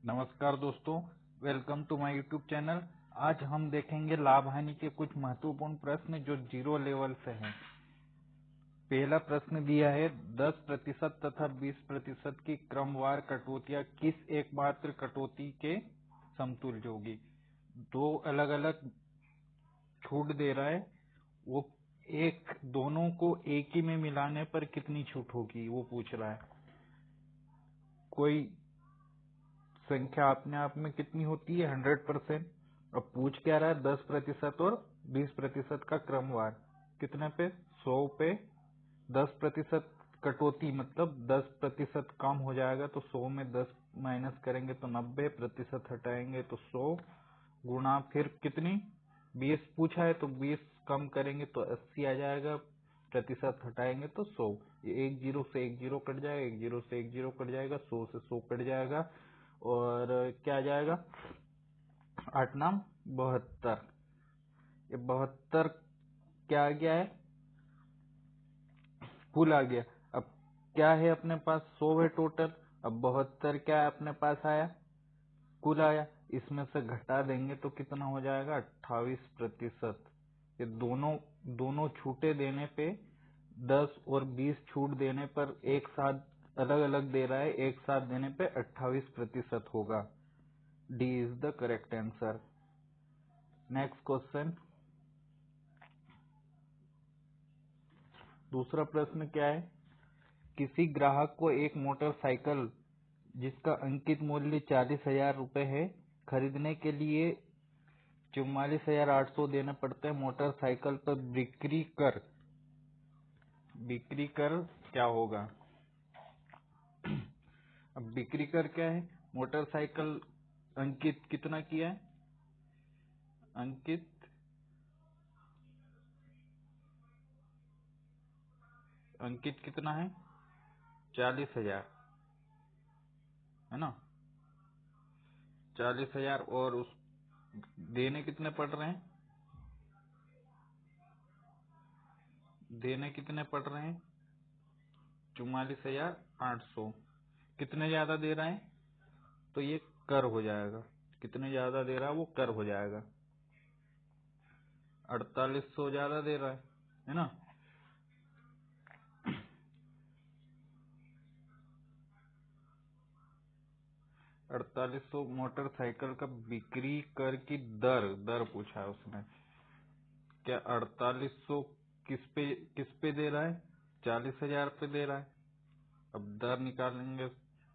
नमस्कार दोस्तों, welcome to my YouTube channel. आज हम देखेंगे लाभ हानि के कुछ महत्वपूर्ण प्रश्न जो जीरो लेवल से हैं। पहला प्रश्न दिया है 10% तथा 20% की क्रमवार कटौतियां किस एकमात्र कटौती के समतुल्य होगी। दो अलग अलग छूट दे रहा है, वो दोनों को एक ही में मिलाने पर कितनी छूट होगी वो पूछ रहा है। कोई संख्या अपने आप में कितनी होती है 100%। अब पूछ क्या रहा है 10% और 20% का क्रमवार कितने पे 100 पे 10% कटौती मतलब 10% कम हो जाएगा तो 100 में 10 माइनस करेंगे तो 90% हटाएंगे तो 100 गुणा फिर कितनी 20 पूछा है तो 20 कम करेंगे तो 80 आ जाएगा, प्रतिशत हटाएंगे तो 100। एक जीरो से एक जीरो कट जाएगा, एक जीरो से एक जीरो कट जाएगा, 100 से 100 कट जाएगा और क्या आ जाएगा 8 नाम 72। ये 72 क्या आ गया है कुल आ गया। अब क्या है अपने पास 100 है टोटल, अब 72 क्या है अपने पास आया कुल आया, इसमें से घटा देंगे तो कितना हो जाएगा 28%। ये दोनों छूटे देने पे 10 और 20 छूट देने पर एक साथ अलग अलग दे रहा है, एक साथ देने पे 28% होगा। D is the correct answer. Next question, दूसरा प्रश्न क्या है, किसी ग्राहक को एक मोटरसाइकिल जिसका अंकित मूल्य 40,000 रुपए है खरीदने के लिए 44,800 देने पड़ते हैं। मोटरसाइकिल पर बिक्री कर क्या होगा। अब बिक्री कर क्या है, मोटरसाइकिल अंकित कितना किया है, अंकित कितना है 40,000 है ना, 40,000 और उस देने कितने पड़ रहे हैं, देने कितने पड़ रहे हैं 44,800। कितने ज्यादा दे रहा है तो ये कर हो जाएगा, कितने ज्यादा दे रहा है वो कर हो जाएगा, 4800 ज्यादा दे रहा है ना। 4800 मोटरसाइकिल का बिक्री कर की दर पूछा है उसने। क्या 4800 किस पे दे रहा है 40,000 पे दे रहा है। अब दर निकालेंगे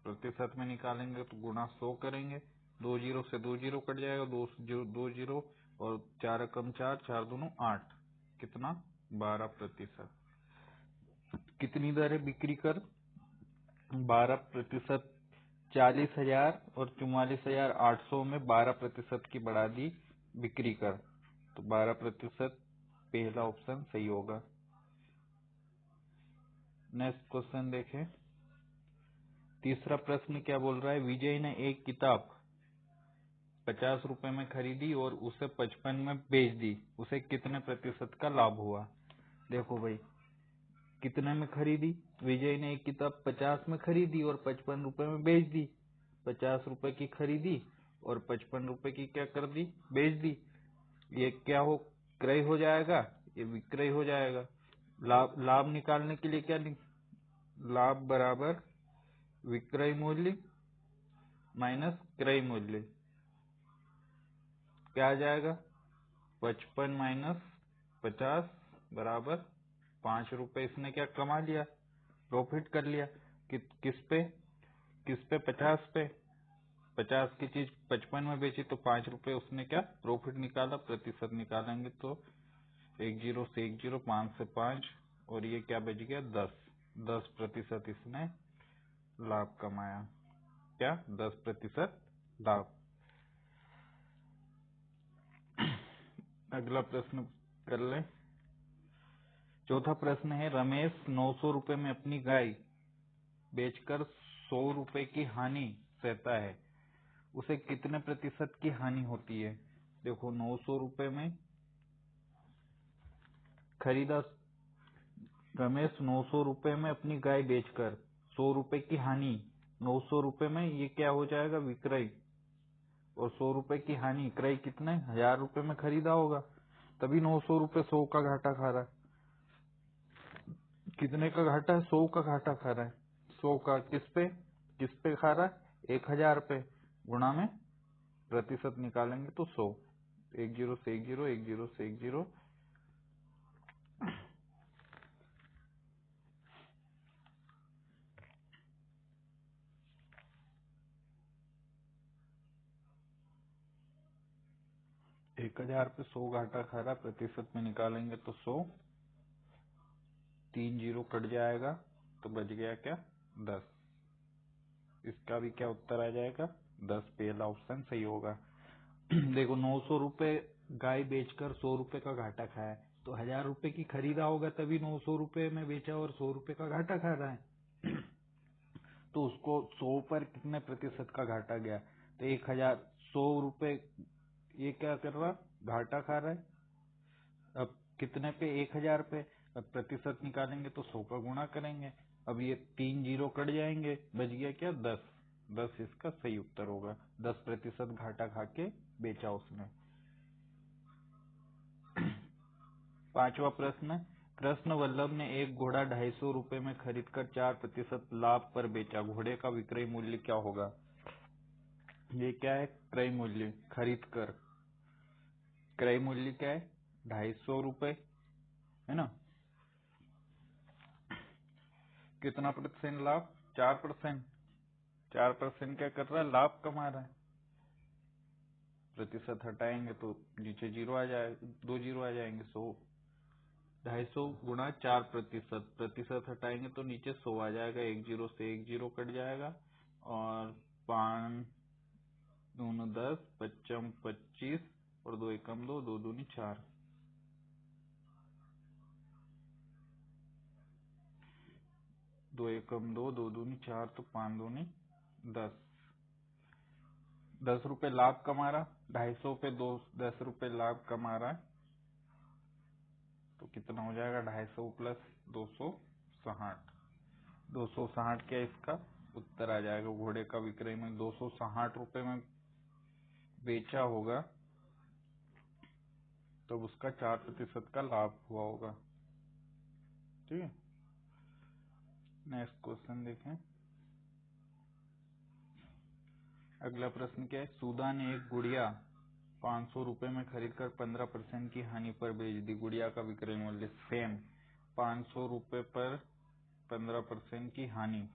प्रतिशत में निकालेंगे तो गुणा 100 करेंगे, 2 जीरो से 2 जीरो कट जाएगा, 2 जीरो और 4 कम 4 4 दूनो 8, कितना 12%। कितनी दर है बिक्री कर 12%। 40,000 और 44,800 में 12% की बढ़ा दी बिक्री कर, तो 12% पहला ऑप्शन सही होगा। नेक्स्ट क्वेश्चन देखें, तीसरा प्रश्न क्या बोल रहा है, विजय ने एक किताब 50 रुपए में खरीदी और उसे 55 में बेच दी, उसे कितने प्रतिशत का लाभ हुआ। देखो भाई, कितने में खरीदी, विजय ने एक किताब 50 में खरीदी और 55 रुपए में बेच दी। 50 रुपए की खरीदी और 55 रुपए की क्या कर दी बेच दी। ये क्या हो क्रय हो जाएगा, ये विक्रय हो जाएगा। लाभ निकालने के लिए क्या लाभ बराबर विक्रय मूल्य माइनस क्रय मूल्य, क्या आ जाएगा 55 माइनस 50 बराबर 5 रुपए। इसने क्या कमा लिया, प्रॉफिट कर लिया। किस पे 50 पे, 50 की चीज 55 में बेची तो 5 रुपए उसने क्या प्रॉफिट निकाला। प्रतिशत निकालेंगे तो 1 जीरो से 1 जीरो, 5 से 5 और ये क्या बच गया 10% इसने लाभ कमाया। क्या 10% लाभ। अगला प्रश्न कर ले। चौथा प्रश्न है, रमेश 900 रुपए में अपनी गाय बेचकर 100 रुपए की हानि सहता है, उसे कितने प्रतिशत की हानि होती है। देखो 900 रुपए में खरीदा, रमेश 900 रुपए में अपनी गाय बेचकर 100 रुपए की हानि 900 में ये क्या हो जाएगा, विक्रय, और 100 की हानि। क्रय कितने, 1000 में खरीदा होगा, तभी 900 100 का घाटा खा रहा है। कितने का घाटा है, 100 का घाटा खा रहा है। 100 का किस पे खा रहा है, 1000 पे, गुणा में प्रतिशत निकालेंगे तो 100। 10 से 10, 10 से 10, 1000 पे 100 घाटा खा रहा है, प्रतिशत में निकालेंगे तो 100, 3 जीरो कट जाएगा तो बच गया क्या, 10। इसका भी क्या उत्तर आ जाएगा, 10। पहला ऑप्शन सही होगा। देखो 900 गाय बेचकर 100 का घाटा खाया है, तो 1000 की खरीदा होगा तभी 900 में बेचा और 100 का घाटा खा रहा है। तो उसको 100 पर कितने प्रतिशत का घाटा गया, तो 1000, 100 ये क्या कर रहा, घाटा खा रहा है। अब कितने पे, 1000 पे। अब प्रतिशत निकालेंगे तो 100 का गुणा करेंगे। अब ये 3 जीरो कट जाएंगे, बच गया क्या, 10। 10 इसका सही उत्तर होगा। 10% घाटा खा के बेचा उसने। पांचवा प्रश्न, कृष्ण वल्लभ ने एक घोड़ा 250 में खरीदकर 4% लाभ पर बेचा। घोड़े का विक्रय मूल्य क्या होगा। ये क्या है, क्रय मूल्य, खरीद कर। क्रय मूल्य क्या है, 250 है ना। कितना परसेंट लाभ, 4%। 4% क्या कर रहा है, लाभ कमा रहा है। प्रतिशत हटाएंगे तो नीचे जीरो आ जाएगा, 2 जीरो आ जाएंगे। 100, 250 गुणा 4%, प्रतिशत हटाएंगे तो नीचे 100 आ जाएगा। 1 जीरो से 1 जीरो कट जाएगा, और 5 दूनी 10, 5 25, और 2 एकम 2, 2 दूनी 4। 2 एकम 2, 2 दूनी 4, तो 5 दूनी 10। 10 रुपए लाभ कमा रहा, 250 पे 10 रुपए लाभ कमा रहा है, तो कितना हो जाएगा, 250 प्लस 260। 260 क्या इसका उत्तर आ जाएगा। घोड़े का विक्रय में 260 में बेचा होगा, तो उसका 4% का लाभ हुआ होगा। ठीक है, नेक्स्ट क्वेश्चन देखें। अगला प्रश्न क्या है, सुधा ने एक गुड़िया 500 में खरीदकर 15% की हानि पर बेच दी। गुड़िया का विक्रय मूल्य सेम, 500 पर 15% की हानि।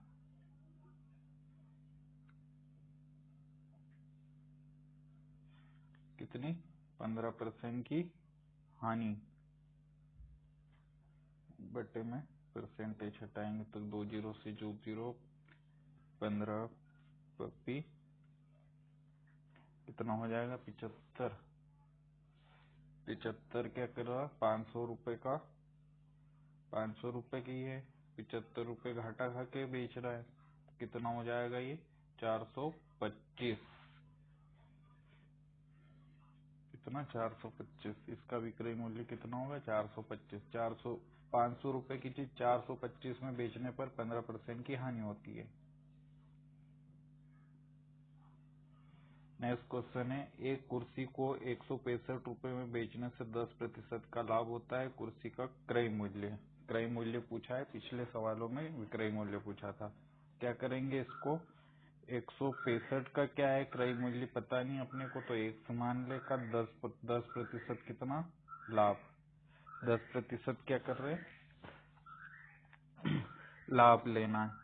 कितनी, 15% की हानि, बटे में परसेंटेज हटाएंगे तो 2 जीरो से 2 जीरो, 15 पप्पी, कितना हो जाएगा, 75। 75 क्या कर रहा, 500 का, 500 की है, 75 घाटा खा के बेच रहा है, कितना हो जाएगा ये, 425। कितना, 425। इसका विक्रय मूल्य कितना होगा, 425। 500 की चीज 425 में बेचने पर 15% की हानि होती है। नेक्स्ट क्वेश्चन है, एक कुर्सी को 165 में बेचने से 10% का लाभ होता है। कुर्सी का क्रय मूल्य, क्रय मूल्य पूछा है, पिछले सवालों में विक्रय मूल्य पूछा था। क्या करेंगे इसको, 165 का क्या है क्रय मूल्य पता नहीं अपने को, तो एक समान लेकर 10% कितना लाभ, 10% क्या कर रहे हैं, लाभ लेना है।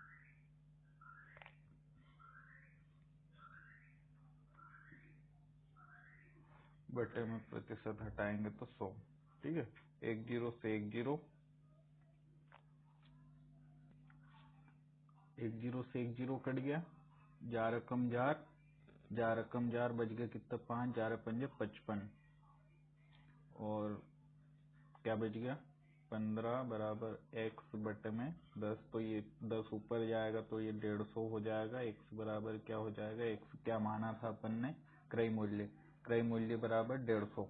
बटे में प्रतिशत हटाएंगे तो 100। ठीक है, 1 जीरो से 1 जीरो, 1 जीरो से 1 जीरो कट गया, जार रकम जार, जार रकम जार, बच गया कितना, 5, 4 पंजे 55, और क्या बच गया, 15 बराबर x बटे में 10। तो ये 10 ऊपर जाएगा तो ये 150 हो जाएगा। x बराबर क्या हो जाएगा, x क्या माना था अपन ने, क्रय मूल्य, क्रय मूल्य बराबर 150।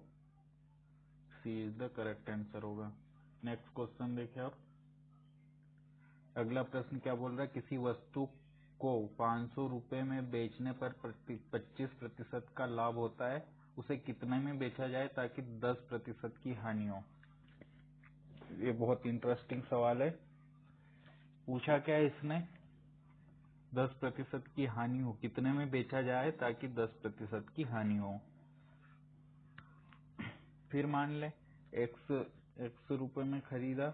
सी इज द करेक्ट आंसर होगा। नेक्स्ट क्वेश्चन देखिए आप। अगला प्रश्न क्या बोल रहा है, किसी वस्तु को 500 रुपए में बेचने पर 25% का लाभ होता है, उसे कितने में बेचा जाए ताकि 10% की हानि हो। ये बहुत इंटरेस्टिंग सवाल है। पूछा क्या है इसने, 10% की हानि हो, कितने में बेचा जाए ताकि 10% की हानि हो। फिर मान ले x रुपए में खरीदा,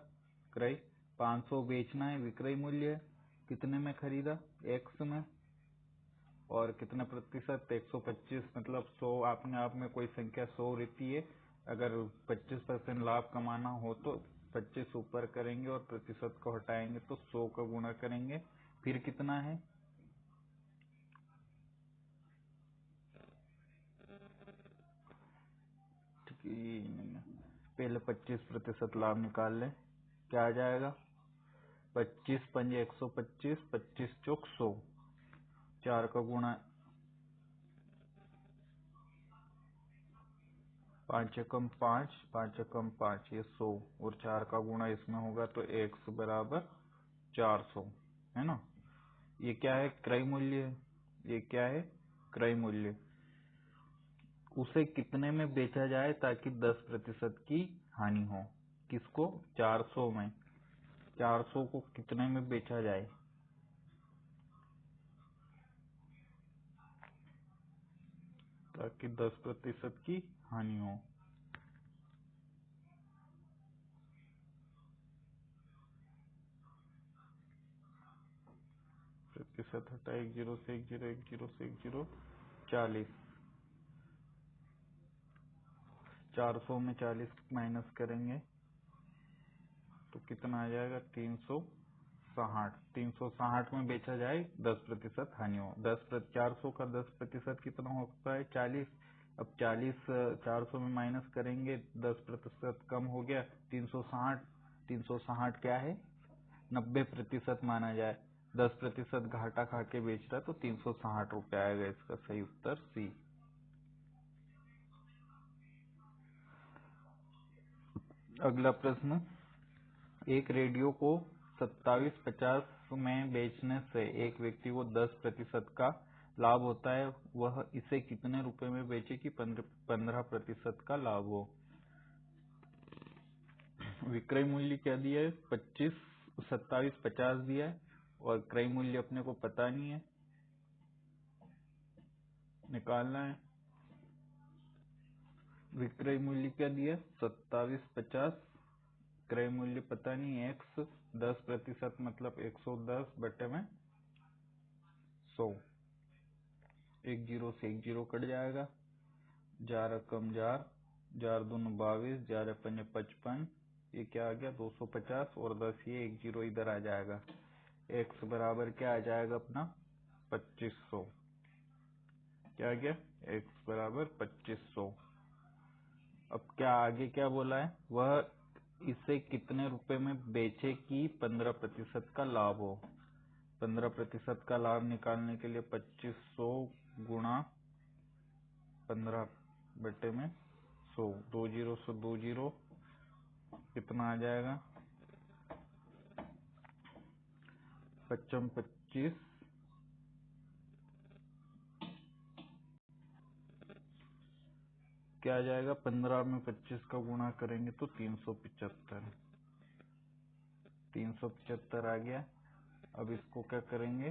क्रय 500 बेचना है, विक्रय मूल्य कितने में खरीदा, x में, और कितने प्रतिशत, 125, मतलब 100। अपने आप में कोई संख्या 100 रहती है, अगर 25% लाभ कमाना हो तो 25 ऊपर करेंगे और प्रतिशत को हटाएंगे तो 100 का गुणा करेंगे। फिर कितना है, पहले 25% लाभ निकाल ले, क्या आ जाएगा, 25 पंजे 125, 25 चौक 100, 4 का गुणा 5 एकम 5, 5 एकम 5, ये 100, और 4 का गुणा इसमें होगा तो x बराबर 400 है ना। ये क्या है, क्रय मूल्य है। ये क्या है, क्रय मूल्य। उसे कितने में बेचा जाए ताकि 10% की हानि हो। किसको, 400 में, 400 को कितने में बेचा जाए, ताकि 10% की हानि हो। प्रतिशत हटा 1 0 से 1 0, 1 0 से 1 0, 40। 400 में 40 माइनस करेंगे तो कितना आ जाएगा, 360। 360 में बेचा जाए 10% हानि हो। 400 का 10% कितना होता है, 40। अब 40 400 में माइनस करेंगे, 10% कम हो गया, 360। 360 क्या है, 90% माना जाए, 10% घाटा खा के बेच रहा तो 360 रुपये आएगा। इसका सही उत्तर सी। अगला प्रश्न, एक रेडियो को 27.50 में बेचने से एक व्यक्ति को 10% का लाभ होता है, वह इसे कितने रुपए में बेचे कि 15% का लाभ हो। विक्रय मूल्य क्या दिया है, 27.50 दिया है, और क्रय मूल्य अपने को पता नहीं है, निकालना है। विक्रय मूल्य क्या दिया, 27.50, क्रय मूल्य पता नहीं है, x 10% मतलब 110 बटे में 100। 1 0 से 1 0 कट जाएगा, 4 कम 4, 4 दूनी 22, 4 पंजे 55, ये क्या आ गया 250, और 10 ये 1 0 इधर आ जाएगा। x बराबर क्या आ जाएगा अपना 2500। क्या आ गया, x बराबर 2500। अब क्या आगे क्या बोला है, वह इसे कितने रुपए में बेचे कि 15% का लाभ हो। 15% का लाभ निकालने के लिए 2500 गुणा 15 बटे में 100, 2 0 से 2 0, कितना आ जाएगा, 25 25, क्या आ जाएगा, 15 में 25 का गुणा करेंगे तो 375। 375 आ गया। अब इसको क्या करेंगे,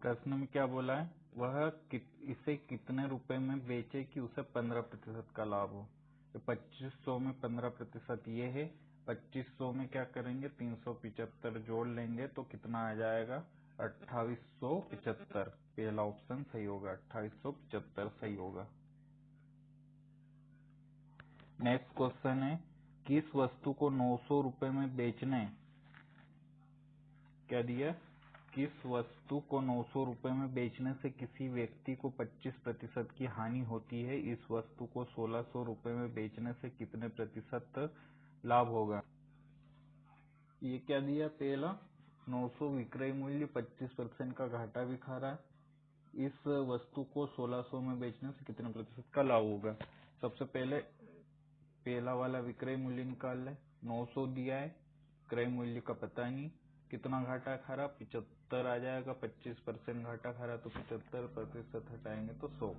प्रश्न में क्या बोला है, वह इसे कितने रुपए में बेचे कि उसे 15% का लाभ हो। तो 2500 में 15% ये है, 2500 में क्या करेंगे, 375 जोड़ लेंगे तो कितना आ जाएगा, 2875। पहला ऑप्शन सही होगा, 2875 सही होगा। नेक्स्ट क्वेश्चन है, किस वस्तु को 900 रुपए में बेचने, क्या दिया, किस वस्तु को 900 रुपए में बेचने से किसी व्यक्ति को 25% की हानि होती है, इस वस्तु को 1600 रुपए में बेचने से कितने प्रतिशत लाभ होगा। ये क्या दिया, पहला 900 विक्रय मूल्य, 25% का घाटा भी खा रहा है, इस वस्तु को 1600 में बेचने से कितने प्रतिशत का लाभ होगा। सबसे पहले पहला वाला विक्रय मूल्य निकाल ले, 900 दिया है, क्रय मूल्य का पता नहीं, कितना घाटा खा रहा, 75 आ जाएगा। 25% घाटा खा रहा तो 75% हटाएंगे तो 100।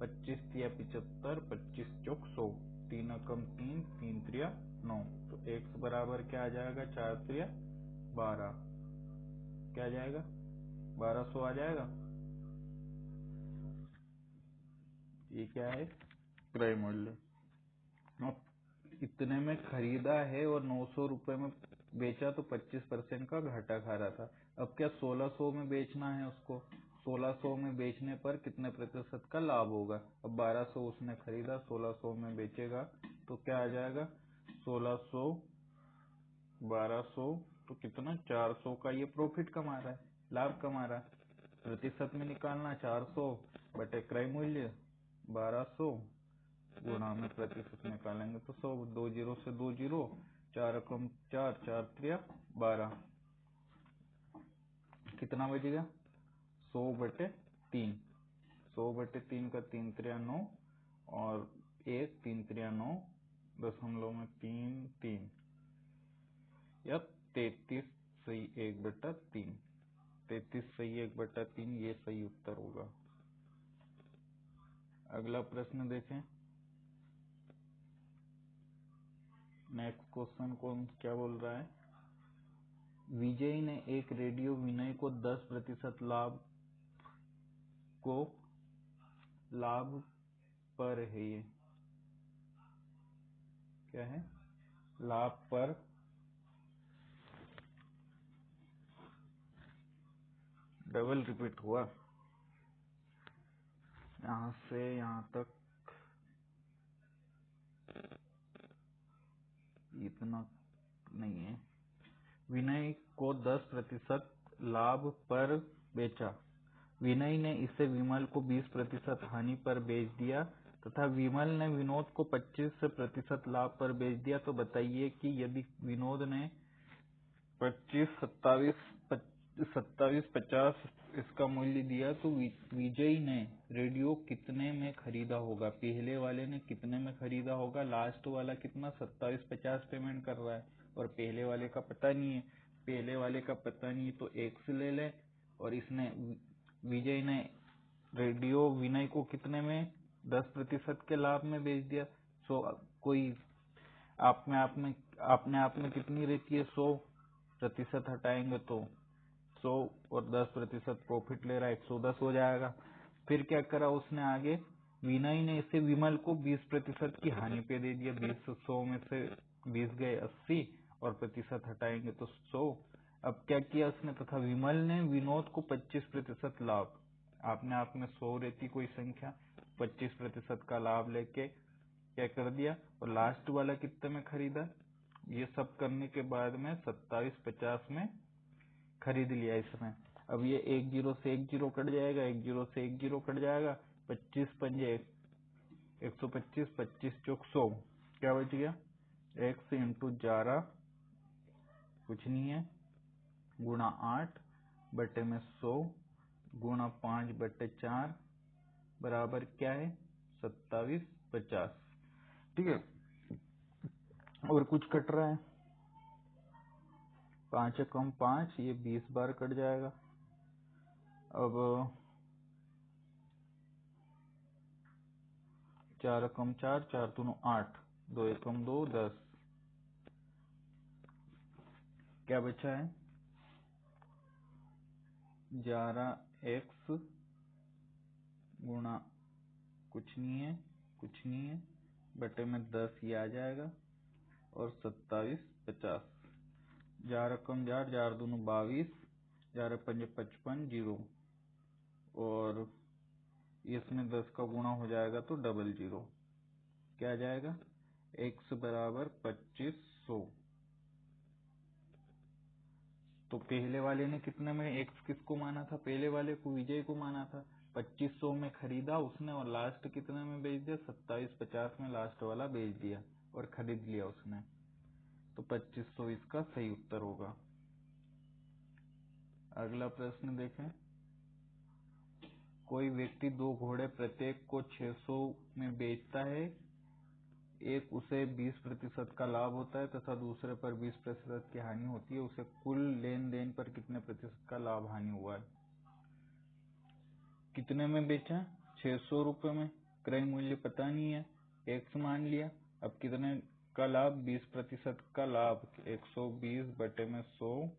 25 तिया 75, 25 चौक 100, 3 एकम 3, 3 त्रिया 9। तो x बराबर क्या आ जाएगा, 4 त्रिया 12, क्या आ जाएगा, 1200 आ जाएगा। ये क्या है, क्रय मूल्य। अब इतने में खरीदा है और 900 रुपए में बेचा तो 25% का घाटा खा रहा था। अब क्या 1600 में बेचना है उसको, 1600 में बेचने पर कितने प्रतिशत का लाभ होगा। अब 1200 उसने खरीदा, 1600 में बेचेगा तो क्या आ जाएगा, 1600 1200 तो कितना, 400 का ये प्रॉफिट कमा रहा है, लाभ कमा रहा है। प्रतिशत में निकालना 400 बटे क्रय मूल्य 1200 गुणा में प्रतिशत निकालेंगे तो 100। 2 जीरो से 2 जीरो, 4 एकम 4, 4 त्रिया 12, कितना बचेगा, 100 बटे 3। 100 बटे 3 का 3 त्रिया 9 और 1 3 त्रिया 9 दशमलव में 3 3 या 33 सही 1/3। 33 सही 1/3, ये सही उत्तर होगा। अगला प्रश्न देखें। नेक्स्ट क्वेश्चन कौन क्या बोल रहा है, विजय ने एक रेडियो विनय को 10% लाभ पर है, ये क्या है, लाभ पर डबल रिपीट हुआ, यहाँ से यहाँ तक इतना नहीं है। विनय को 10% लाभ पर बेचा, विनय ने इसे विमल को 20% हानि पर बेच दिया तथा विमल ने विनोद को 25% लाभ पर बेच दिया। तो बताइए कि यदि विनोद ने 25, 27, 50 इसका मूल्य दिया तो विजय ने रेडियो कितने में खरीदा होगा। पहले वाले ने कितने में खरीदा होगा, लास्ट वाला कितना 27, 50 पेमेंट कर रहा है और पहले वाले का पता नहीं है। पहले वाले का पता नहीं है तो x ले ले, और इसने विजय ने रेडियो विनय को कितने में 10% के लाभ में बेच दिया। सो कोई अपने आप में कितनी रहती है, 100% हटाएंगे तो 100 और 10% प्रॉफिट ले रहा है, 110 हो जाएगा। फिर क्या करा उसने आगे, विनय ने इसे विमल को 20% की हानि पे दे दिया। 20 100 में से 20 गए 80 और प्रतिशत हटाएंगे तो 100। अब क्या किया उसने, तथा विमल ने विनोद को 25% लाभ, आपने आप में 100 रहती कोई संख्या, 25% का लाभ लेके क्या कर दिया, और लास्ट वाला कितने में खरीदा। ये सब करने के बाद में 27, 50 में खरीद लिया इसने। अब ये 1 जीरो से 1 जीरो कट जाएगा, 1 जीरो से 1 जीरो कट जाएगा, 25 पंजे 125, 25 चौक 100, क्या बच गया, x इंटू 11 कुछ नहीं है गुणा 8 बटे में 100 गुणा 5 बटे 4 बराबर क्या है, 27, 50। ठीक है, और कुछ कट रहा है, 5 एकम 5, ये 20 बार कट जाएगा। अब 4 एकम 4, 4 दूनो 8, 2 एकम 2, 10, क्या बचा है, 11x गुणा कुछ नहीं है बटे में 10 ये आ जाएगा और 27, 50। 11 कम 4 दूनो 22, 11 पंजे 55, 0 और इसमें 10 का गुणा हो जाएगा तो डबल 0, क्या आ जाएगा, x बराबर 2500। तो पहले वाले ने कितने में x किसको माना था, पहले वाले को विजय को माना था, 2500 में खरीदा उसने और लास्ट कितने में बेच दिया, 27, 50 में लास्ट वाला बेच दिया और खरीद लिया उसने। तो 2500 इसका सही उत्तर होगा। अगला प्रश्न देखें। कोई व्यक्ति 2 घोड़े प्रत्येक को 600 में बेचता है, एक उसे 20% का लाभ होता है तथा दूसरे पर 20% की हानि होती है, उसे कुल लेन देन पर कितने प्रतिशत का लाभ हानि हुआ है। कितने में बेचा, 600 रुपए में। क्रय मूल्य पता नहीं है, एक्स मान लिया। अब कितने का लाभ, 20% का लाभ, 120 बटे में 100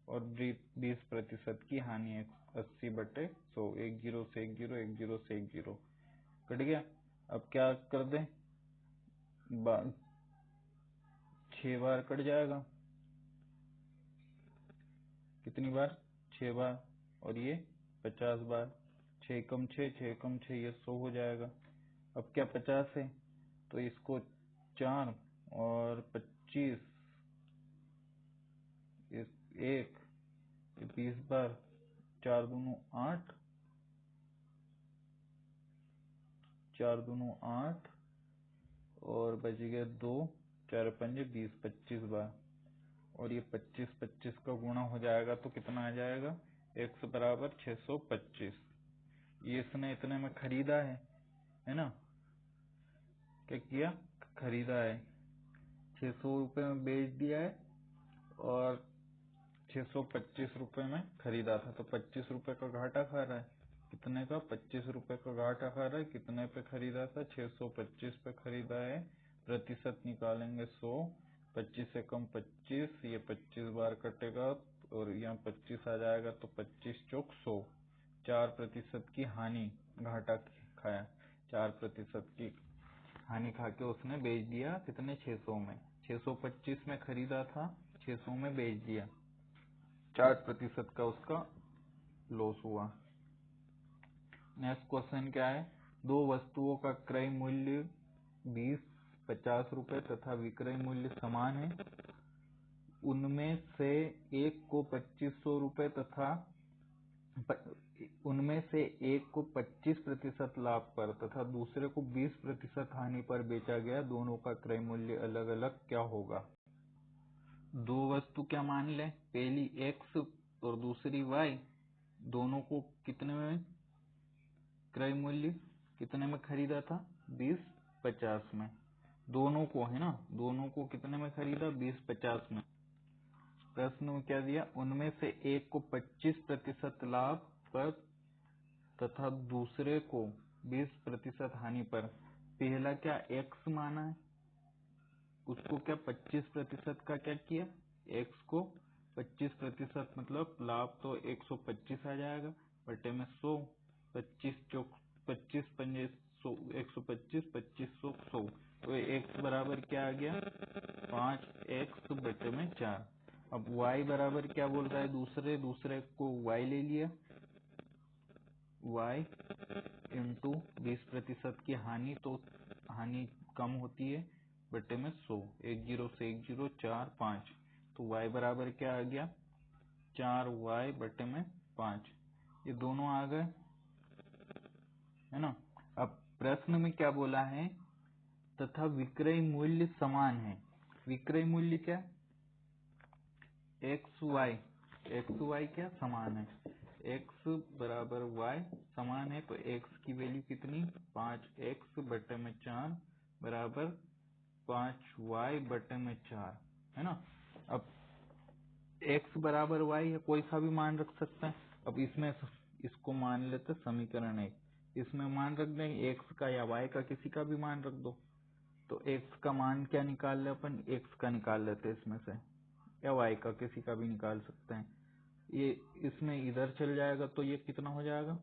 और 20% की हानि 80 बटे 100। 10 से 10, 10 से 10 कट गया। अब क्या कर दे, 6 बार कट जाएगा। कितनी बार, 6 बार। और ये 50 बार। 6 कम 6, 6 कम 6, ये 100 हो जाएगा। अब क्या 50 है तो इसको 4 और 25 1 20 बार, 4 दूनो 8, 4 दूनो 8 और बच गया 2, 4 पंजे 20, 25 बार। और ये 25 का गुणा हो जाएगा तो कितना आ जाएगा, x बराबर 625। ये इसने इतने में खरीदा है ना। क्या किया, खरीदा है, 600 रुपए में बेच दिया है और 625 रुपए में खरीदा था, तो 25 रुपए का घाटा खा रहा है। कितने का, 25 रुपए का घाटा खा रहा है। कितने पे खरीदा था, 625 पे खरीदा है। प्रतिशत निकालेंगे 100, 25 से कम 25, ये 25 बार कटेगा और यहाँ 25 आ जाएगा तो 25 चौक 100। 4% की हानि, घाटा खाया। 4% की हानि खा के उसने बेच दिया, कितने, 600 में। 625 में खरीदा था, 600 में बेच दिया, 4% का उसका लॉस हुआ। नेक्स्ट क्वेश्चन क्या है, दो वस्तुओं का क्रय मूल्य 50 रुपए तथा विक्रय मूल्य समान है। उनमें से एक को 2500 रुपए तथा उनमें से एक को 25% लाभ पर तथा दूसरे को 20% हानि पर बेचा गया। दोनों का क्रय मूल्य अलग अलग क्या होगा। दो वस्तु क्या मान लें, पहली x और दूसरी y, दोनों को कितने में क्रय मूल्य, कितने में खरीदा था, 20-50 में। दोनों को है ना, दोनों को कितने में खरीदा, 20-50 में। प्रश्न में क्या दिया, उनमें से एक को 25% लाभ पर तथा दूसरे को 20% हानि पर। पहला क्या x माना है, उसको क्या 25% का क्या किया, x को 25% मतलब लाभ तो 125 आ जाएगा बटे में 100, 25 पंजे 125, 2500 100। तो x बराबर क्या आ गया, 5x बटे में 4। अब y बराबर क्या बोल रहा है, दूसरे को y ले लिया, y इंटू 20% की हानि, तो हानि कम होती है बटे में 100। 10 से 10, 4 5, तो y बराबर क्या आ गया, 4y बटे में 5। ये दोनों आ गए है ना। अब प्रश्न में क्या बोला है, तथा विक्रय मूल्य समान है। विक्रय मूल्य क्या, xy क्या समान है, x बराबर y समान है, तो x की वैल्यू कितनी, 5x बटे में 4 बराबर 5y बटे में 4 है ना। अब x बराबर y है, कोई सा भी मान रख सकते हैं। अब इसमें इसको मान लेते समीकरण 1, इसमें मान रख देंगे x का या y का, किसी का भी मान रख दो। तो x का मान क्या निकाल ले अपन, x का निकाल लेते इसमें से, या y का किसी का भी निकाल सकते हैं। ये इसमें इधर चल जाएगा तो ये कितना हो जाएगा,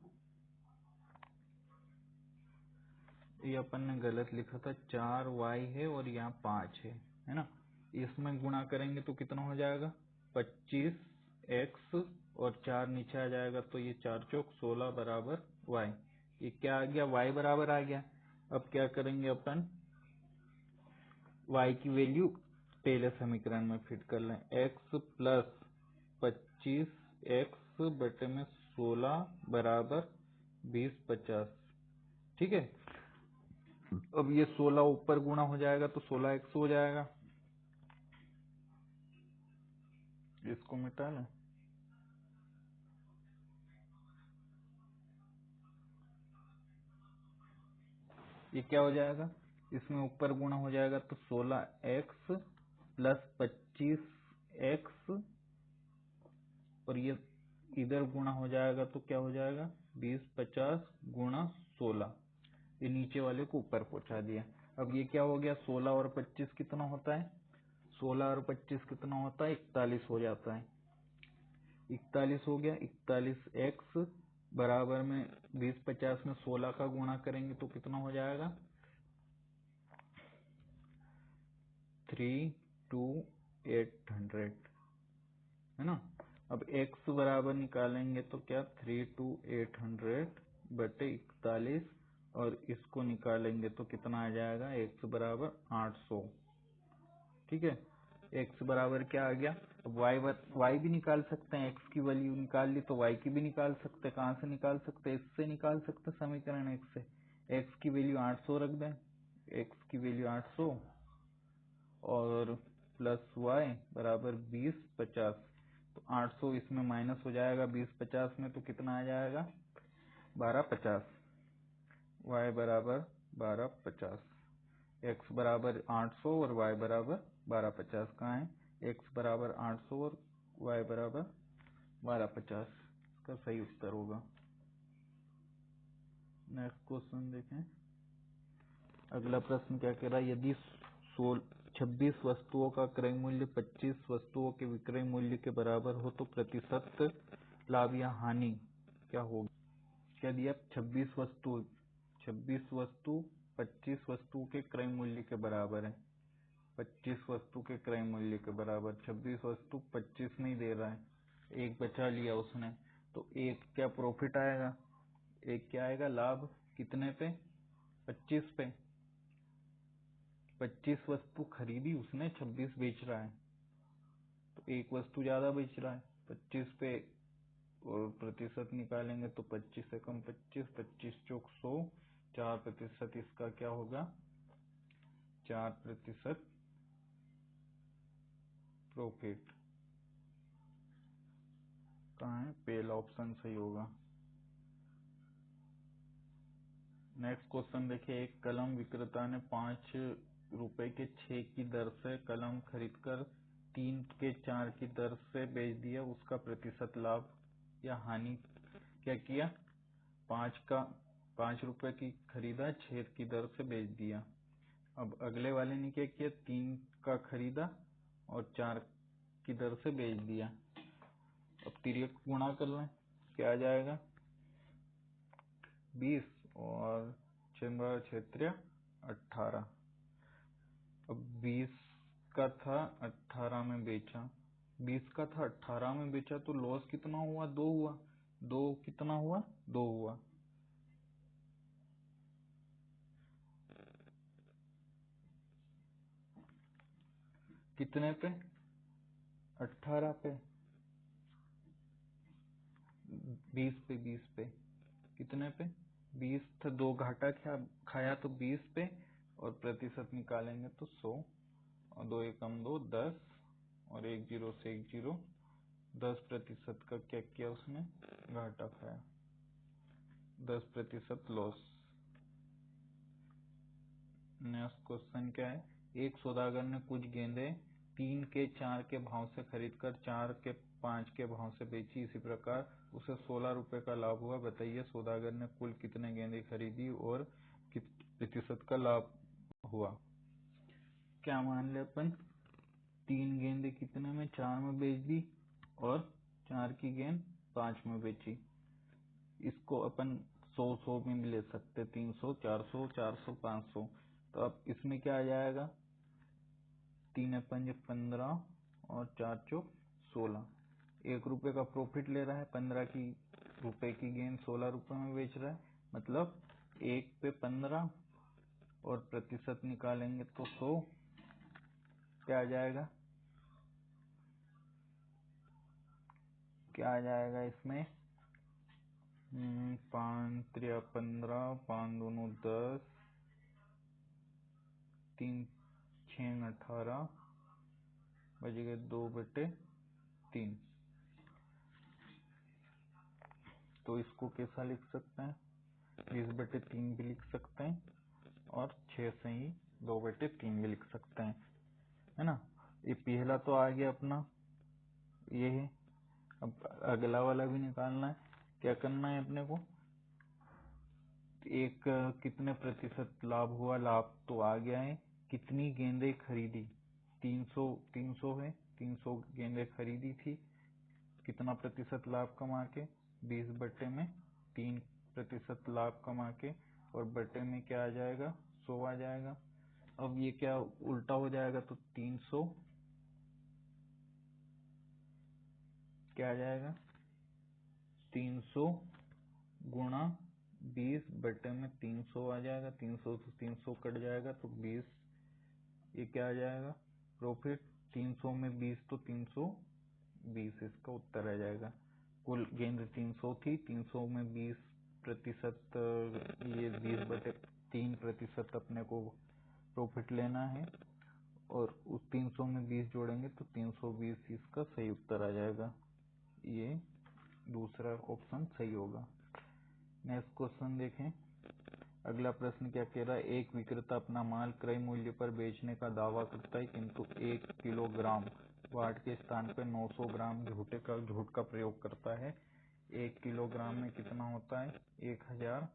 ये अपन ने गलत लिखा था, 4y है और यहाँ 5 है ना। इसमें गुणा करेंगे तो कितना हो जाएगा, 25x और 4 नीचे आ जाएगा, तो ये 4 चौक 16 बराबर y। ये क्या आ गया, y बराबर आ गया। अब क्या करेंगे अपन, y की वैल्यू पहले समीकरण में फिट कर लें, x प्लस 25x बटे में 16 बराबर 20-50, ठीक है। अब ये 16 ऊपर गुणा हो जाएगा तो 16x हो जाएगा, इसको मिटा लें। ये क्या हो जाएगा, इसमें ऊपर गुणा हो जाएगा तो 16x प्लस 25x, और ये इधर गुणा हो जाएगा तो क्या हो जाएगा 20 50 गुणा 16, ये नीचे वाले को ऊपर पहुंचा दिया। अब ये क्या हो गया 16 और 25 कितना होता है, 16 और 25 कितना होता है 41 हो जाता है, 41 हो गया। 41x बराबर में 20 50 में 16 का गुणा करेंगे तो कितना हो जाएगा 32800, है ना। अब x बराबर निकालेंगे तो क्या 32800 बटे 41, और इसको निकालेंगे तो कितना आ जाएगा x बराबर 800। ठीक है, x बराबर क्या आ गया। अब y भी निकाल सकते हैं, x की वैल्यू निकाल ली तो y की भी निकाल सकते हैं। कहाँ से निकाल सकते हैं, इससे निकाल सकते हैं समीकरण x से। x की वैल्यू 800 रख दें, x की वैल्यू 800 और प्लस y बराबर 20 50, तो 800 इसमें माइनस हो जाएगा 20 50 में, तो कितना आ जाएगा 12 50, y बराबर 12 50, x बराबर 800 और y बराबर 12 50। कहाँ है, x बराबर 800 और y बराबर 12 50, इसका सही उत्तर होगा। नेक्स्ट क्वेश्चन देखें। अगला प्रश्न क्या कह रहा है, यदि 26 वस्तुओं का क्रय मूल्य 25 वस्तुओं के विक्रय मूल्य के बराबर हो तो प्रतिशत लाभ या हानि क्या होगी। क्या दिया 26 वस्तु 25 वस्तु के क्रय मूल्य के बराबर है, 25 वस्तु के क्रय मूल्य के बराबर, 26 वस्तु 25 नहीं दे रहा है, एक बचा लिया उसने, तो एक क्या प्रॉफिट आएगा, एक क्या आएगा लाभ, कितने पे 25 पे। 25 वस्तु खरीदी उसने, 26 बेच रहा है, तो एक वस्तु ज्यादा बेच रहा है 25 पे, और प्रतिशत निकालेंगे तो 25 से कम 25, 25 चौक 100, 4% इसका क्या होगा 4% प्रॉफिट। कहाँ है, पहला ऑप्शन सही होगा। नेक्स्ट क्वेश्चन देखिए, एक कलम विक्रेता ने 5 रुपए के 6 की दर से कलम खरीदकर 3 के 4 की दर से बेच दिया, उसका प्रतिशत लाभ या हानि क्या किया, 5 रुपए की खरीदा, 6 की दर से बेच दिया। अब अगले वाले ने क्या किया, 3 का खरीदा और 4 की दर से बेच दिया। अब तिर्यक गुणा कर लें, क्या आ जाएगा 20 और 6 18। अब 20 का था 18 में बेचा, 20 का था 18 में बेचा, तो लॉस कितना हुआ 2 हुआ, 2 कितना हुआ 2 हुआ। कितने पे 18 पे, 20 पे कितने पे 20 था, 2 घाटा खाया तो 20 पे, और प्रतिशत निकालेंगे तो 100, और 2 एकम 2 10, और 1 0 से 1 0, 10% का क्या किया उसने घाटा खाया, 10% लॉस। नेक्स्ट क्वेश्चन क्या है, एक सौदागर ने कुछ गेंदे 3 के 4 के भाव से खरीदकर 4 के 5 के भाव से बेची, इसी प्रकार उसे 16 रुपए का लाभ हुआ। बताइए सौदागर ने कुल कितने गेंदे खरीदी और प्रतिशत का लाभ हुआ। क्या मान ले अपन, 3 गेंदे कितने में 4 में बेच दी, और 4 की गेंद 5 में बेची। इसको अपन 100 में भी ले सकते, 300 400 400 500। तो अब इसमें क्या आ जाएगा, 3 5 15 और 4 चौक 16, 1 रुपए का प्रॉफिट ले रहा है, 15 की रुपए की गेंद 16 रुपए में बेच रहा है, मतलब 1 पे 15, और प्रतिशत निकालेंगे तो 100, क्या आ जाएगा, क्या आ जाएगा इसमें 5 3 15, 5 दूनी 10, 3 6 18, बच गए 2/3। तो इसको कैसा लिख सकते हैं, 20/3 भी लिख सकते हैं, और 6 से ही 2/3 भी लिख सकते हैं, है ना। ये पहला तो आ गया अपना, ये है। अब अगला वाला भी निकालना है। क्या करना है अपने को, एक कितने प्रतिशत लाभ हुआ, लाभ तो आ गया है। कितनी गेंदें खरीदी, 300 है, 300 गेंदें खरीदी थी। कितना प्रतिशत लाभ कमा के, 20/3 लाभ कमा के, और बटे में क्या आ जाएगा, 100 आ जाएगा। अब ये क्या उल्टा हो जाएगा, तो 300 क्या आ जाएगा, 300 गुणा 20/300 आ जाएगा। 300 से 300 कट जाएगा तो 20, ये क्या आ जाएगा प्रॉफिट। 300 में 20 तो 320 इसका उत्तर आ जाएगा। कुल गेंद 300 थी, 300 में 20%, ये 20/3% अपने को प्रॉफिट लेना है, और उस 300 में 20 जोड़ेंगे तो 320 इसका सही उत्तर आ जाएगा। ये दूसरा ऑप्शन सही होगा। नेक्स्ट क्वेश्चन देखें। अगला प्रश्न क्या कह रहा है, एक विक्रेता अपना माल क्रय मूल्य पर बेचने का दावा करता है, किंतु 1 किलोग्राम वाट के स्थान पर 900 ग्राम झूठ का प्रयोग करता है। 1 किलोग्राम में कितना होता है, 1000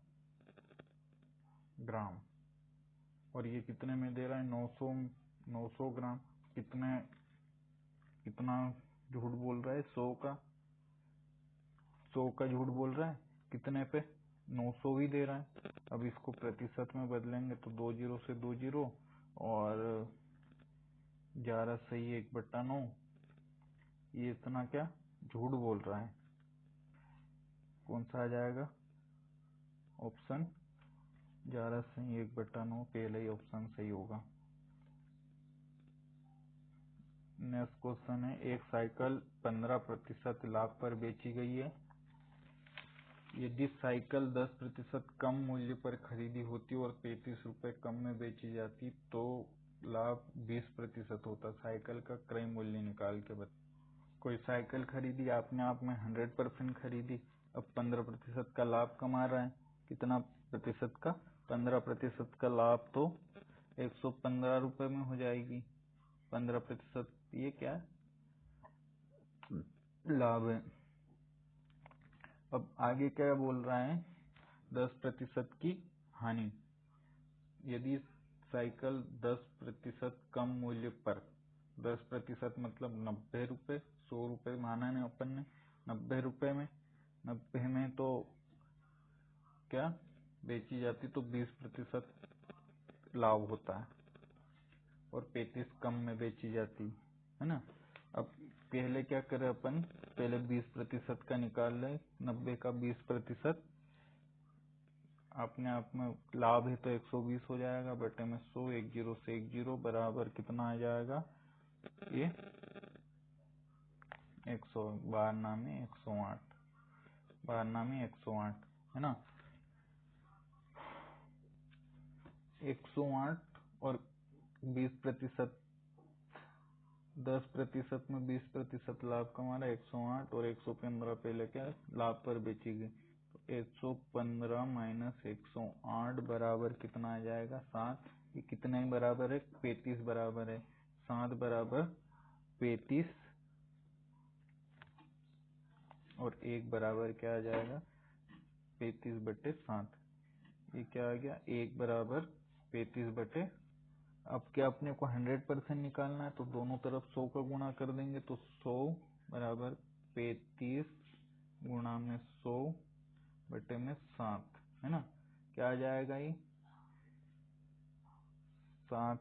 ग्राम, और ये कितने में दे रहा है, 900 ग्राम। कितना झूठ बोल रहा है, 100 का झूठ बोल रहा है। कितने पे, 900 ही दे रहा है। अब इसको प्रतिशत में बदलेंगे तो 2 जीरो से 2 जीरो, और 11 सही 1/9। ये इतना क्या झूठ बोल रहा है, कौन सा आ जाएगा, ऑप्शन 11 सही 1/9, पहले ही ऑप्शन सही होगा। नेक्स्ट क्वेश्चन है, एक साइकिल 15% लाभ पर बेची गई है। यदि साइकिल 10% कम मूल्य पर खरीदी होती और 35 रुपए कम में बेची जाती तो लाभ 20% होता। साइकिल का क्रय मूल्य निकाल के बता। कोई साइकिल खरीदी आपने, आप में 100% खरीदी, अब 15% का लाभ कमा रहा है। कितना प्रतिशत का, 15% का लाभ, तो 115 रुपए में हो जाएगी। 15% ये क्या लाभ है। अब आगे क्या बोल रहा है, 10% की हानि। यदि साइकिल 10% कम मूल्य पर, 10% मतलब 90 रुपए, 100 रुपए माना नहीं अपन ने, 90 रुपए में, 90 में तो क्या बेची जाती तो 20% लाभ होता है, और 35 कम में बेची जाती है ना। अब पहले क्या करें अपन, पहले 20% का निकाल लें, 90 का 20% अपने आप में लाभ है तो 120 हो जाएगा, बटे में 100, 1 जीरो से 1 जीरो बराबर कितना आ जाएगा, ये 192 108, 92 108 है ना। 108 और 20%, 10% में 20% लाभ कमा रहा है, 108 और 115 पहले क्या लाभ पर बेची गई, तो 115 माइनस 108 बराबर कितना आ जाएगा, 7। ये कितने बराबर है, 35 बराबर है। 7 बराबर 35, और 1 बराबर क्या आ जाएगा, 35/7। ये क्या आ गया, 1 बराबर 35/। अब क्या अपने को 100% निकालना है, तो दोनों तरफ 100 का गुणा कर देंगे, तो 100 बराबर 35 गुणा में 100 बटे में 7, है ना। क्या आ जाएगा, ये 7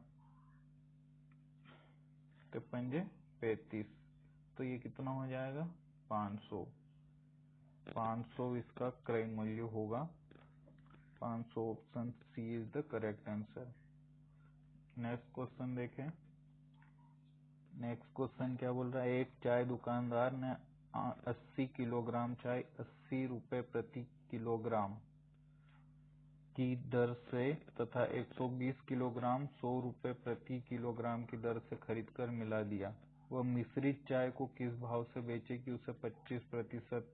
के पंजे 35, तो ये कितना हो जाएगा, 500। 500 इसका क्रय मूल्य होगा। 500 option C is the correct answer. Next question देखें। नेक्स्ट क्वेश्चन क्या बोल रहा है, एक चाय दुकानदार ने 80 किलोग्राम चाय 80 रुपए प्रति किलोग्राम की दर से तथा 120 किलोग्राम 100 रुपए प्रति किलोग्राम की दर से खरीदकर मिला दिया। वह मिश्रित चाय को किस भाव से बेचे कि उसे 25%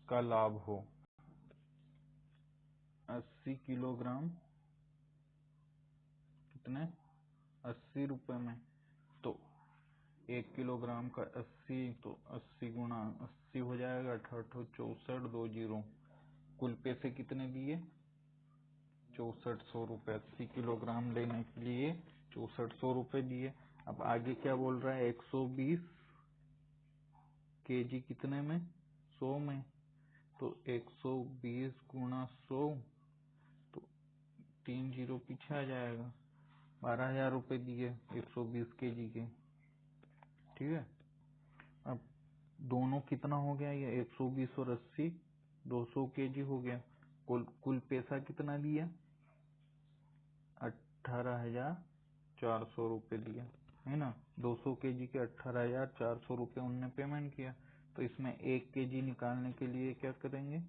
का लाभ हो। 80 किलोग्राम कितने 80 रुपए में। तो 1 किलोग्राम का 80, तो 80 गुणा 80 हो जाएगा 6864 2 जीरो। कुल पैसे कितने दिए 6400 रुपए। 80 किलोग्राम लेने के लिए 6400 रुपए दिए। अब आगे क्या बोल रहा है 120 केजी कितने में 100 में। तो 120 गुणा 100, तो 3 जीरो पीछे आ जाएगा। 12,000 रुपए दिए 120 केजी के। ठीक है। अब दोनों कितना हो गया ये 120 और 80 200 केजी हो गया। कुल पैसा कितना दिया 18,400 रुपए दिया है ना। 200 केजी के 18,400 रुपए उनने पेमेंट किया। तो इसमें 1 केजी निकालने के लिए क्या करेंगे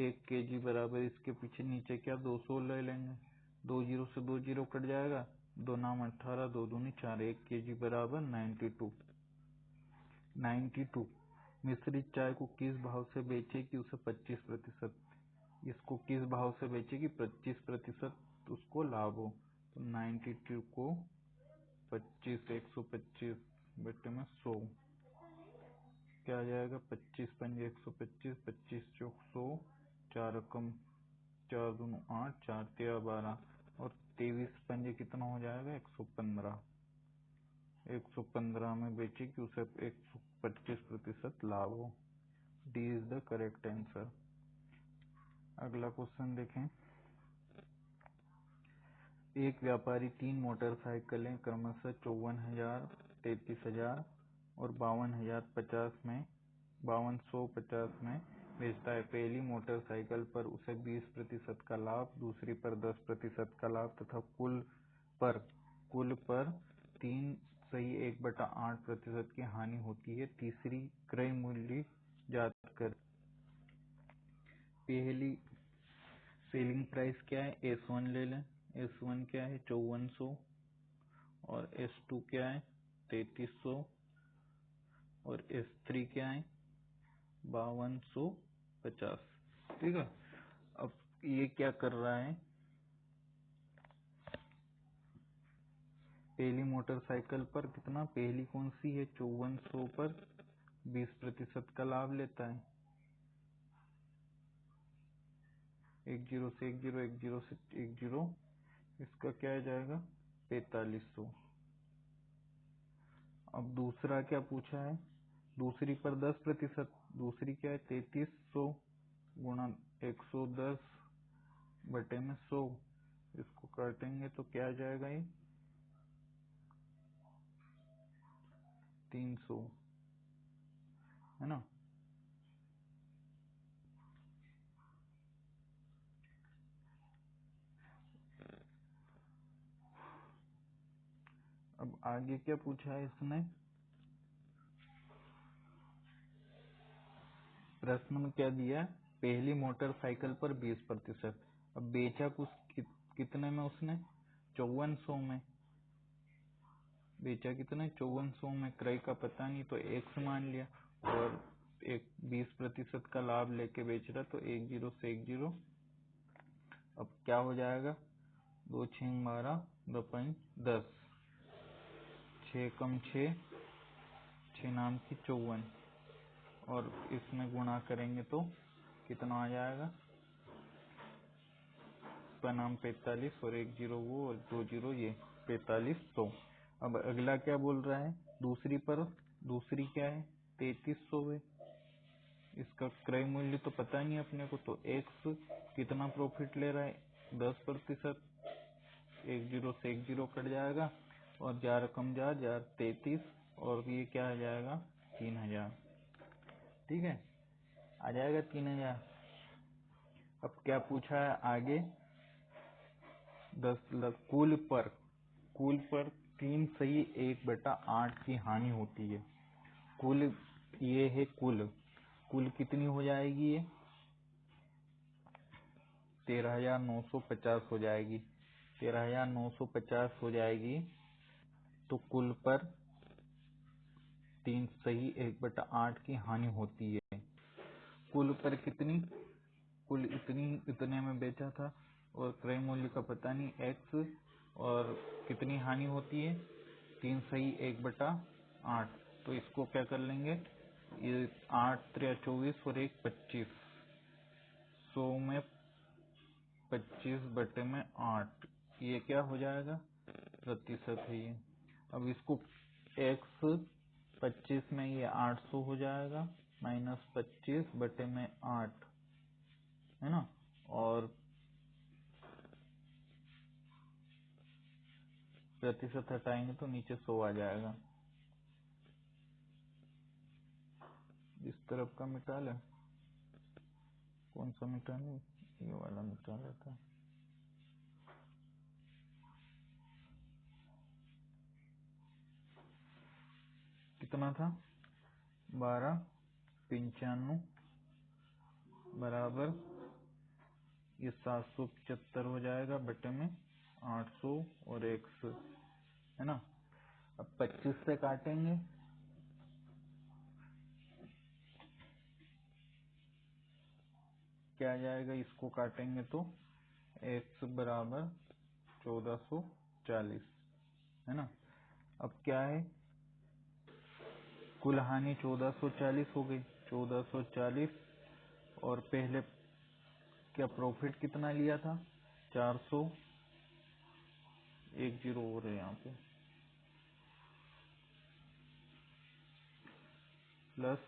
1 केजी बराबर इसके पीछे नीचे क्या 200 ले लेंगे। 2 जीरो से 2 जीरो कट जाएगा। 2 नाम 18 2 दूनी 4। 1 केजी बराबर 92। मिश्रित चाय को किस भाव से बेचेगी उसे 25%। इसको किस भाव से बेचेगी 25% उसको लाभ हो। तो 92 को 25 125 बटे में 100 क्या आ जाएगा 25 पंजे 125 25 चौक 100 4 रकम 4 दूनो 8 4 13 12 और 23 पंजे कितना हो जाएगा 115। 115 में बेची कि उसे 125% लाभ हो। D is the correct answer. अगला क्वेश्चन देखें। एक व्यापारी 3 मोटरसाइकिलें क्रमशः 54,000 33,000 और 52,150 में बेचता है। पहली मोटरसाइकिल पर उसे 20% का लाभ, दूसरी पर 10% का लाभ तथा कुल पर 3 सही 1/8% की हानि होती है। तीसरी क्रय मूल्य ज्ञात कर। पहली सेलिंग प्राइस क्या है S1 ले लें। S1 क्या है 5400 और S2 क्या है 3300 और S3 क्या है 5250। ठीक है। अब ये क्या कर रहा है पहली मोटरसाइकिल पर कितना पहली कौन सी है 5400 पर 20% का लाभ लेता है। 10 से 10 10 से 10 इसका क्या आ जाएगा 4500। अब दूसरा क्या पूछा है दूसरी पर 10%। दूसरी क्या है 3300 गुणा 110 बटे में 100। इसको काटेंगे तो क्या आ जाएगा ये 300 है ना। अब आगे क्या पूछा है इसने प्रश्न में क्या दिया पहली मोटरसाइकिल पर 20%। अब बेचा कुछ कितने में उसने 5400 में। बेचा कितने 5400 में। क्रय का पता नहीं तो X मान लिया और एक 20% का लाभ लेके बेच रहा तो 10 से 10। अब क्या हो जाएगा 2 6 12 10 6 कम 6 6 नाम की 54 और इसमें गुणा करेंगे तो कितना आ जाएगा नाम 45 और 10 वो और 20 ये 4500। अब अगला क्या बोल रहा है दूसरी क्या है 3300 है। इसका क्रय मूल्य तो पता नहीं अपने को तो X कितना प्रॉफिट ले रहा है 10%। 10 से 10 कट जाएगा और 4 कम 4 33 और ये क्या आ जाएगा 3000। ठीक है आ जाएगा 3000। अब क्या पूछा है आगे 10 लाख कुल पर 3 सही 1/8 की हानि होती है। कुल ये है कुल कितनी हो जाएगी ये 13,950 हो जाएगी। 13,950 हो जाएगी। तो कुल पर 3 सही 1/8 की हानि होती है। कुल पर कितनी कुल इतने में बेचा था और क्रय मूल्य का पता नहीं X और कितनी हानि होती है? 3 सही 1/8। तो इसको क्या कर लेंगे, ये 8 3 24 और 1 25, 100 में 25/8, ये क्या हो जाएगा? प्रतिशत है ये। अब इसको x 25 में ये 800 हो जाएगा, -25/8 है ना, और प्रतिशत हटाएंगे तो नीचे 100 आ जाएगा। इस तरफ का मिटा लें, कौन सा मिटा लें, ये वाला मिटा लेता है। कितना था? 1295 बराबर ये 775 हो जाएगा बटे में 800 और 100 है ना। अब 25 से काटेंगे, क्या आ जाएगा? इसको काटेंगे तो x बराबर 1440 है ना। अब क्या है, कुल हानि 1440 हो गई, 1440, और पहले क्या प्रॉफिट कितना लिया था? 400, 1 0 हो रहे यहाँ पे, प्लस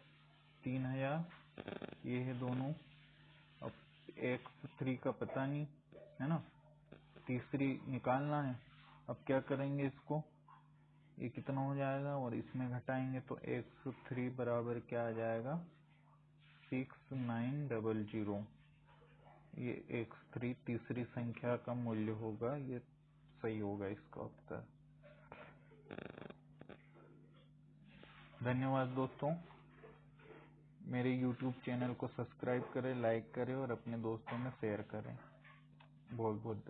3000, ये है दोनों। अब x3 का पता नहीं है ना, तीसरी निकालना है। अब क्या करेंगे, इसको ये कितना हो जाएगा और इसमें घटाएंगे तो x3 बराबर क्या आ जाएगा? 6900। ये x3 तीसरी संख्या का मूल्य होगा, ये सही होगा इसका उत्तर। धन्यवाद दोस्तों, मेरे YouTube चैनल को सब्सक्राइब करें, लाइक करें और अपने दोस्तों में शेयर करें। बहुत बहुत